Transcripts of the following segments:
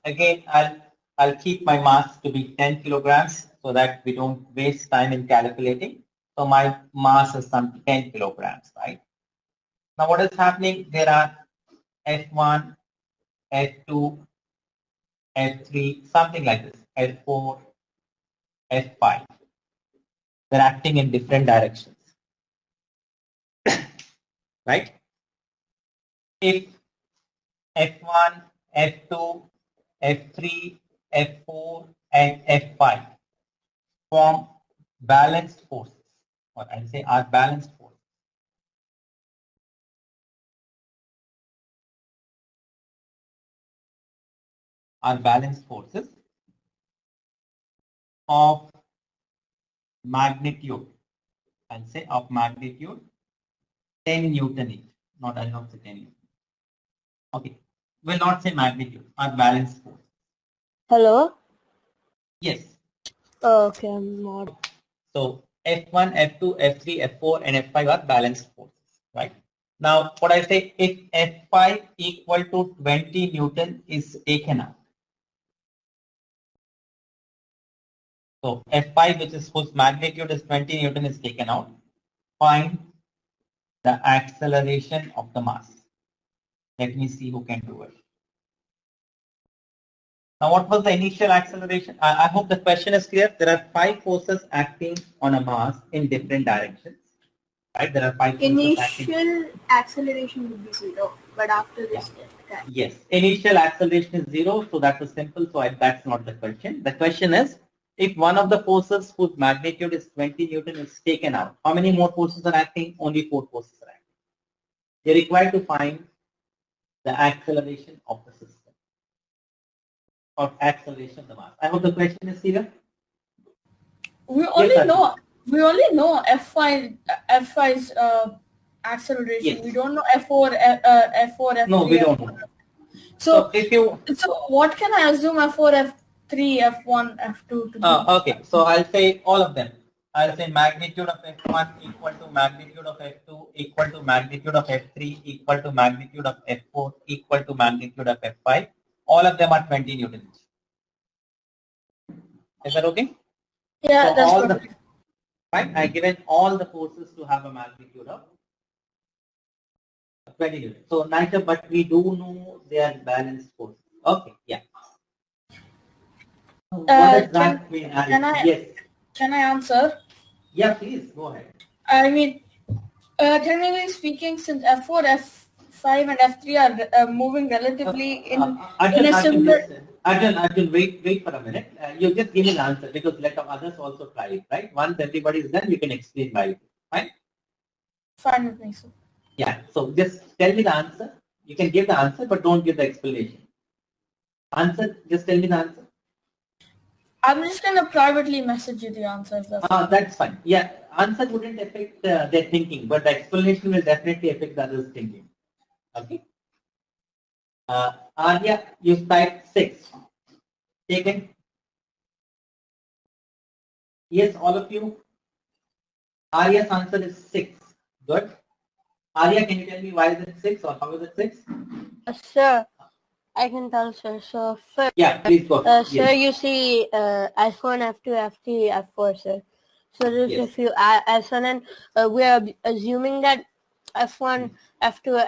again, I'll keep my mass to be 10 kilograms so that we don't waste time in calculating. So my mass is some 10 kilograms, right? Now what is happening? There are F1, F2, F3, something like this, F4, F5. They're acting in different directions, right? If F1, F2, F3, F4, and F5 form balanced forces, or I'll say are balanced forces. Are balanced forces of magnitude, I'll say of magnitude 10 Newton each. Not, I'll not say 10 Newton. Okay, will not say magnitude, are balanced force. Hello? Yes. Okay, I'm not. So F1, F2, F3, F4, and F5 are balanced forces, right? Now, what I say, if F5 equal to 20 Newton is taken out. So F5, which is whose magnitude is 20 Newton, is taken out. Find the acceleration of the mass. Let me see who can do it. Now, what was the initial acceleration? I hope the question is clear. There are 5 forces acting on a mass in different directions. Right? There are 5 forces Initial acceleration would be 0, but after this, yeah. Yes, initial acceleration is 0, so that was simple. So that's not the question. The question is, if one of the forces whose magnitude is 20 Newton is taken out, how many more forces are acting? Only 4 forces are acting. You're required to find the acceleration of the system, or acceleration of the mass. I hope the question is clear. We only know F5's acceleration. Yes. We don't know F4, F4, F3. No, we don't know. So if you, so what can I assume F4, F3, F1, F2 to be? Okay, so I'll say all of them. I'll say magnitude of F1 equal to magnitude of F2 equal to magnitude of F3 equal to magnitude of F4 equal to magnitude of F5. All of them are 20 newtons. Is that okay? Yeah, so that's all perfect. Right, I given all the forces to have a magnitude of 20 newtons. So neither, but we do know they are balanced forces. Okay, yeah. What does that mean? Yes. Can I answer? Yeah, please go ahead. I mean, technically speaking, since F4, F5, and F3 are moving relatively in a similar. Arjun, wait for a minute. You just give me the answer because let others also try it, right? Once everybody is done, we can explain why. Fine? Fine with me, sir. Yeah, so just tell me the answer. You can give the answer, but don't give the explanation. Answer, just tell me the answer. I'm just going to privately message you the answer. That's fine. Yeah, answer wouldn't affect their thinking, but the explanation will definitely affect the others' thinking. Okay. Arya, you typed 6. Taken? Yes, all of you. Arya's answer is 6. Good. Arya, can you tell me why is it 6 or how is it 6? Sir, I can tell, sir. So first, yeah, please go. Sir, you see F1, F2, F3, F4, sir. So this, Yes. if you add S1, and we are assuming that F1, F2,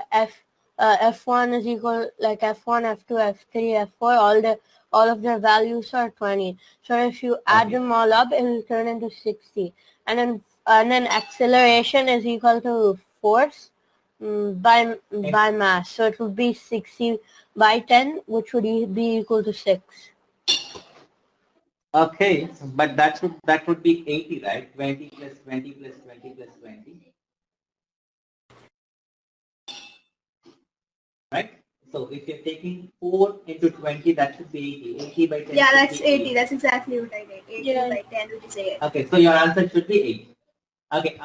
F1 is equal like F1, F2, F3, F4. All of their values are 20. So if you add them all up, it will turn into 60. And then acceleration is equal to force by mass. So it would be 60 by 10, which would be equal to 6. Okay, but that would be 80, right? 20 plus 20 plus 20 plus 20. Right? So if you're taking 4 into 20, that should be 80. 80 by 10. Yeah, that's 80. That's exactly what I did. 80 by 10, which is 8. Okay, so your answer should be 8. Okay,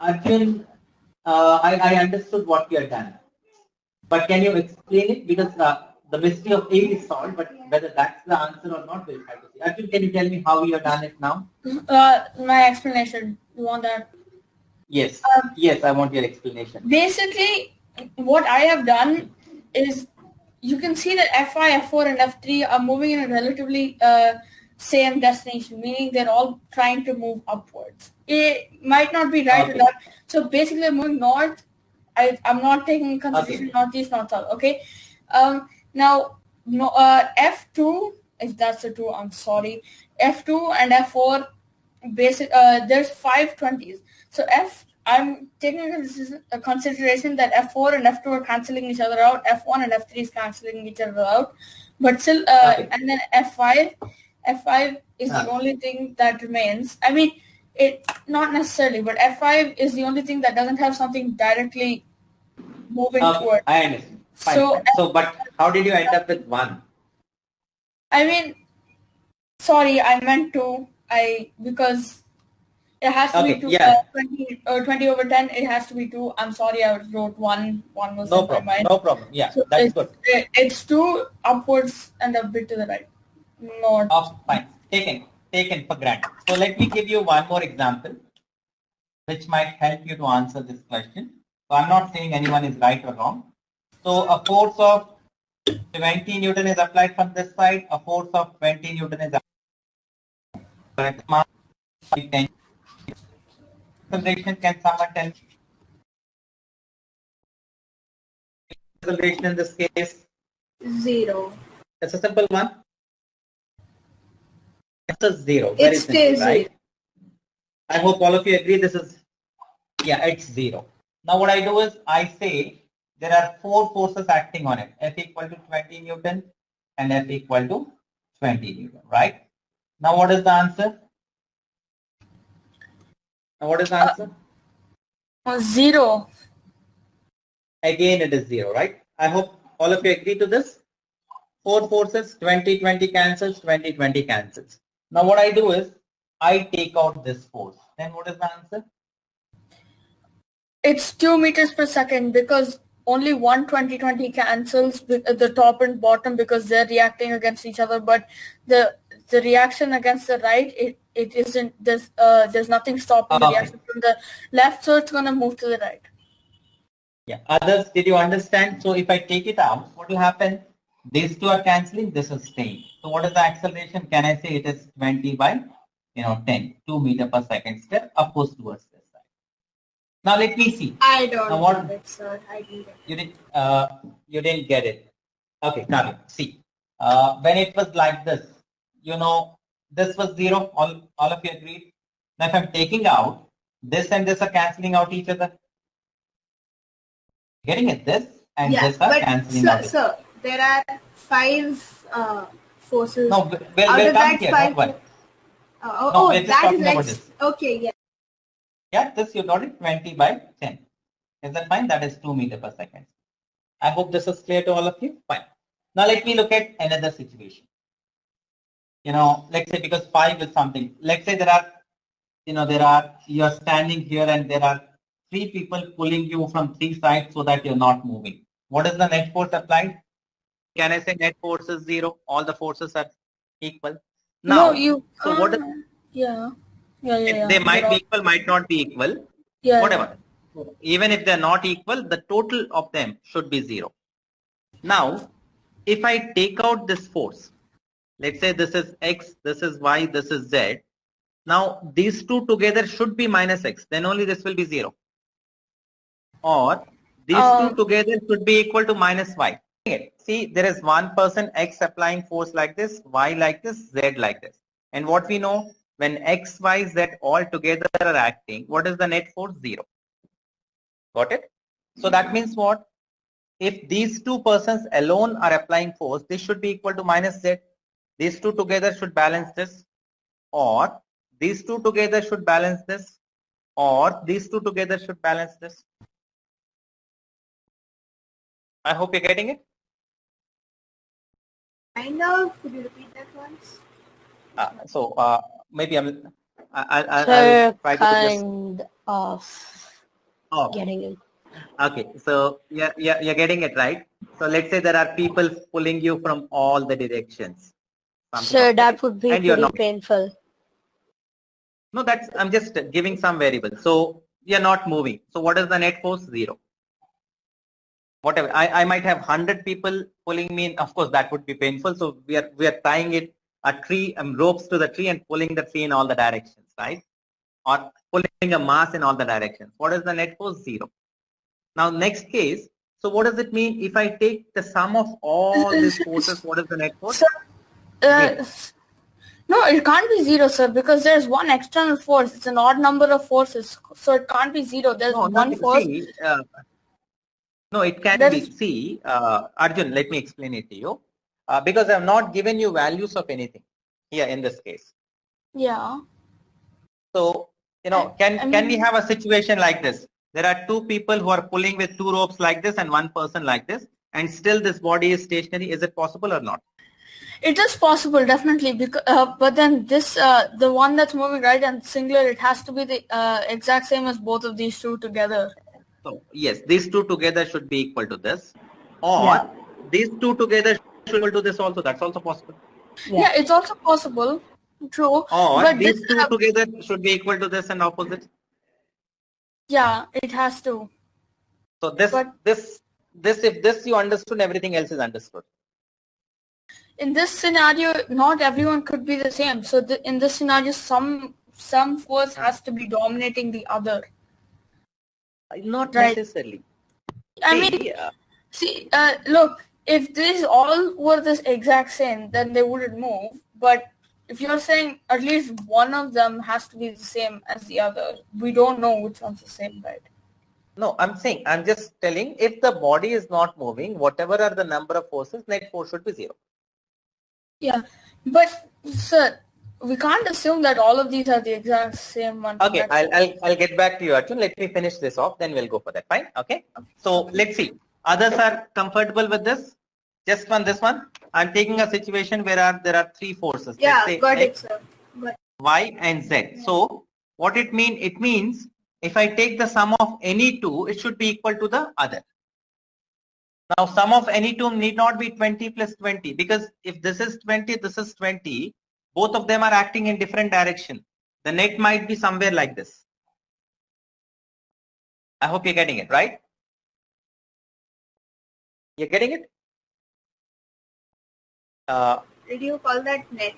Arjun, I understood what you have done. But can you explain it? Because the mystery of 8 is solved, but whether that's the answer or not, we'll have to see. Arjun, can you tell me how you have done it now? My explanation. You want that? Yes. Yes, I want your explanation. Basically, what I have done is you can see that F5, F4, and F3 are moving in a relatively same destination, meaning they're all trying to move upwards. It might not be right or Okay. left. So basically, they're moving north. I'm not taking into consideration northeast, north south. Okay. Now, no, F2, if that's a 2, I'm sorry. F2 and F4, there's 520s. So I'm taking into consideration that F4 and F2 are cancelling each other out. F1 and F3 is cancelling each other out. But still, and then F5 is the only thing that remains. I mean, it not necessarily, but F5 is the only thing that doesn't have something directly moving toward. I understand. Fine. So, but how did you end up with 1? I mean, sorry, I meant 2. Because it has to be 2. Yeah. 20 over 10. It has to be 2. I'm sorry, I wrote 1. 1 was No in problem. my mind. No problem. Yeah, So that's good. It's 2 upwards and a bit to the right. Not. Fine. Taken for granted. So let me give you one more example, which might help you to answer this question. So I'm not saying anyone is right or wrong. So a force of 20 Newton is applied from this side. A force of 20 Newton is applied. Acceleration, can someone tell me? Acceleration in this case? 0. It's a simple one. It's a 0. Very It simple, stays right? 0. I hope all of you agree this is, yeah, it's 0. Now what I do is I say there are 4 forces acting on it. F equal to 20 Newton and F equal to 20 Newton, right? Now what is the answer? Now what is the answer? 0. Again it is 0, right? I hope all of you agree to this. 4 forces, 20, 20 cancels, 20, 20 cancels. Now what I do is I take out this force. Then what is the answer? It's 2 meters per second because only one 20-20 cancels the top and bottom because they're reacting against each other. But the reaction against the right, it isn't. There's nothing stopping the reaction from the left, so it's gonna move to the right. Yeah. Others, did you understand? So if I take it out, what will happen? These two are cancelling. This is staying. So what is the acceleration? Can I say it is 20 by 10, 2 meters per second square, of course towards this side. Now let me see. I don't get it, sir. I didn't get it. You didn't get it. Okay, Kavya, see. When it was like this, this was 0. All of you agreed. Now if I'm taking out, this and this are cancelling out each other. Getting it? This and this are cancelling out. Sir, there are 5 forces. No, we'll come here. Don't worry. That is X. Okay, yeah. Yeah, this you got it, 20 by 10. Is that fine? That is 2 meters per second. I hope this is clear to all of you. Fine. Now let me look at another situation. Let's say because 5 is something. Let's say you are standing here and there are 3 people pulling you from 3 sides so that you're not moving. What is the net force applied? Can I say net force is 0? All the forces are equal. Now, no, you. So what is? Yeah. They might be equal, might not be equal. Yeah. Whatever. Even if they're not equal, the total of them should be 0. Now, if I take out this force, let's say this is X, this is Y, this is Z. Now, these two together should be minus X. Then only this will be 0. Or these two together should be equal to minus Y. See, there is one person X applying force like this, Y like this, Z like this. And what we know, when X, Y, Z all together are acting, what is the net force? 0. Got it? So that means what? If these two persons alone are applying force, this should be equal to minus Z. These two together should balance this. Or these two together should balance this. Or these two together should balance this. I hope you're getting it. Kind of. Could you repeat that once? Maybe I'll try to just getting it. Okay, so you're getting it, right? So let's say there are people pulling you from all the directions. Sir, that would be pretty painful. No, I'm just giving some variables. So you're not moving. So what is the net force? 0. whatever. I might have 100 people pulling me in. Of course, that would be painful. So we are tying a tree ropes to the tree and pulling the tree in all the directions, right? Or pulling a mass in all the directions. What is the net force? 0. Now next case. So what does it mean if I take the sum of all these forces? What is the net force? Sir, no, it can't be 0, sir, because there's one external force. It's an odd number of forces, so it can't be 0. There's one force. See, no, it can be. See, Arjun, let me explain it to you. Because I have not given you values of anything here in this case. Yeah. So, can we have a situation like this? There are 2 people who are pulling with 2 ropes like this and 1 person like this, and still this body is stationary. Is it possible or not? It is possible, definitely. Because, but then this, the one that's moving right and singular, it has to be the exact same as both of these 2 together. So yes, these 2 together should be equal to this, or these 2 together should be equal to this also. That's also possible. Yeah, it's also possible. True. Or but these 2 together should be equal to this and opposite. Yeah, it has to. So if this you understood, everything else is understood. In this scenario, not everyone could be the same. So in this scenario, some force has to be dominating the other. Not necessarily. Look, if these all were this exact same, then they wouldn't move. But if you're saying at least one of them has to be the same as the other, we don't know which one's the same, right? No, I'm just telling, if the body is not moving, whatever are the number of forces, net force should be 0. Yeah, but sir, we can't assume that all of these are the exact same one. Okay, I'll get back to you, Arjun. Let me finish this off, then we'll go for that. Fine. Okay. So let's see. Others are comfortable with this. Just this one. I'm taking a situation where there are 3 forces. Yeah, let's say got X, it, sir. Y, and Z. Yeah. So what it means? It means if I take the sum of any 2, it should be equal to the other. Now, sum of any 2 need not be 20 plus 20, because if this is 20, this is 20, both of them are acting in different direction. The net might be somewhere like this. I hope you're getting it, right? You're getting it? Did you call that net?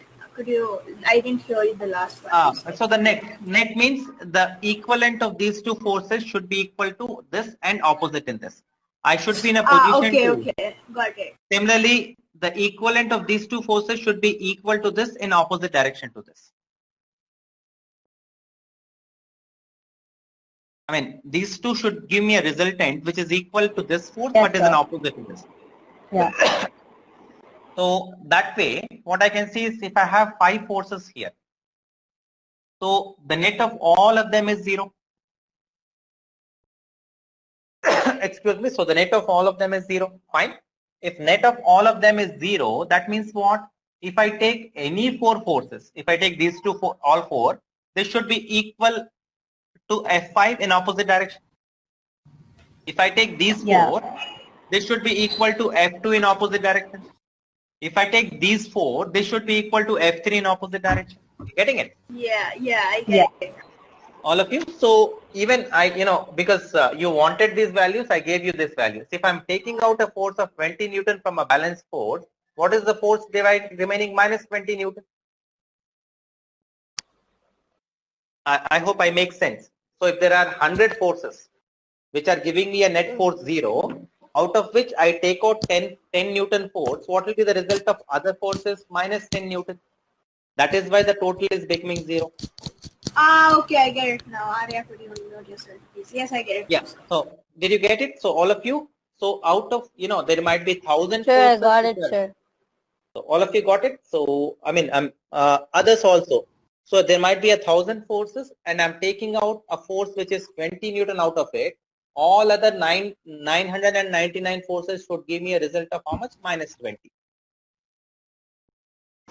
I didn't hear you the last one. So the net means the equivalent of these 2 forces should be equal to this and opposite in this. I should be in a position Okay, got it. Similarly, the equivalent of these 2 forces should be equal to this in opposite direction to this. I mean, these 2 should give me a resultant which is equal to this force, but is an opposite to this. Yeah. So that way, what I can see is if I have 5 forces here, so the net of all of them is 0. Excuse me. So the net of all of them is 0. Fine. If net of all of them is 0, that means what? If I take any 4 forces, if I take these 2, all 4, they should be equal to F5 in opposite direction. If I take these 4, they should be equal to F2 in opposite direction. If I take these 4, they should be equal to F3 in opposite direction. You getting it? Yeah, I get it. All of you. So even because you wanted these values, I gave you this values. If I'm taking out a force of 20 Newton from a balanced force, what is the force remaining? Minus 20 Newton. I hope I make sense. So if there are 100 forces which are giving me a net force 0, out of which I take out 10 Newton force, what will be the result of other forces? Minus 10 Newton. That is why the total is becoming 0. Okay, I get it now. Arya, could you note yourself, please? Yes, I get it. Yeah. So did you get it? So all of you. So out of there might be 1,000. Sure, I got it, sir. So all of you got it. So I mean, others also. So there might be 1,000 forces, and I'm taking out a force which is 20 Newton out of it. All other 999 forces should give me a result of how much? Minus 20.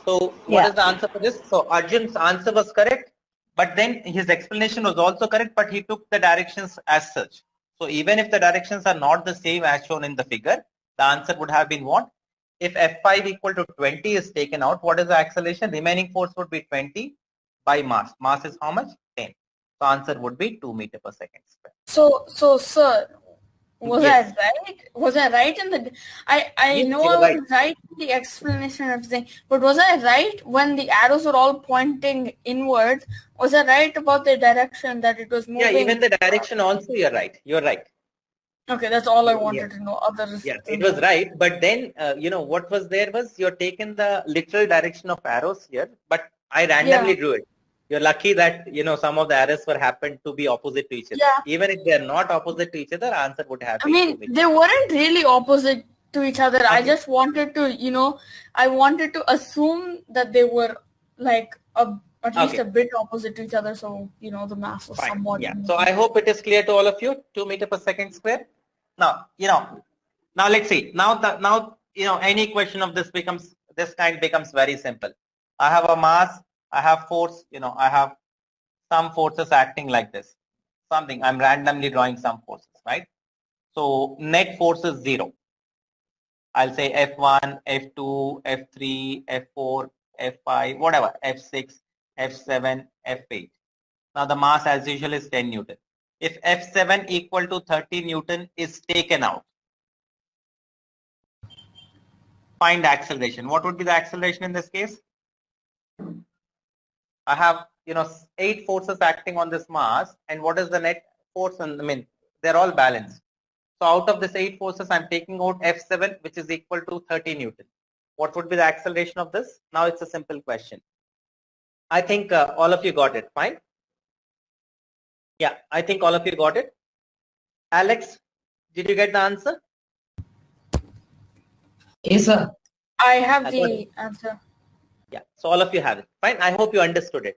So what is the answer for this? So Arjun's answer was correct, but then his explanation was also correct, but he took the directions as such. So even if the directions are not the same as shown in the figure, the answer would have been what? If F5 equal to 20 is taken out, what is the acceleration? Remaining force would be 20 by mass. Mass is how much? 10. So answer would be 2 meters per second square. So sir, Was Yes. I right? Was I right in the? I Yes, know you I were was right. right in the explanation and everything, but was I right when the arrows were all pointing inwards? Was I right about the direction that it was Yeah, moving? even the direction also you're right. You're right. Okay, that's all I Yeah. wanted to know. Others. Yeah, it was right. But then, what was there was you're taken the literal direction of arrows here, but I randomly drew it. You're lucky that, some of the arrows were happened to be opposite to each other. Yeah. Even if they're not opposite to each other, answer would have I been mean, to me. they weren't really opposite to each other. I Okay. just wanted to, I wanted to assume that they were like at least Okay. a bit opposite to each other. So, the mass was Fine. somewhat. Yeah. So I hope it is clear to all of you. 2 meter per second square. Now, now let's see. Now, any question of this kind becomes very simple. I have a mass. I have force. I have some forces acting like this. I'm randomly drawing some forces, right? So net force is 0. I'll say F1, F2, F3, F4, F5, whatever, F6, F7, F8. Now the mass as usual is 10 Newton. If F7 equal to 30 Newton is taken out, find acceleration. What would be the acceleration in this case? I have, 8 forces acting on this mass, and what is the net force? They're all balanced. So out of this 8 forces, I'm taking out F7, which is equal to 30 Newton. What would be the acceleration of this? Now it's a simple question. I think all of you got it. Fine. Yeah, I think all of you got it. Alex, did you get the answer? Yes, sir. I have the answer. Yeah, so all of you have it. Fine. I hope you understood it.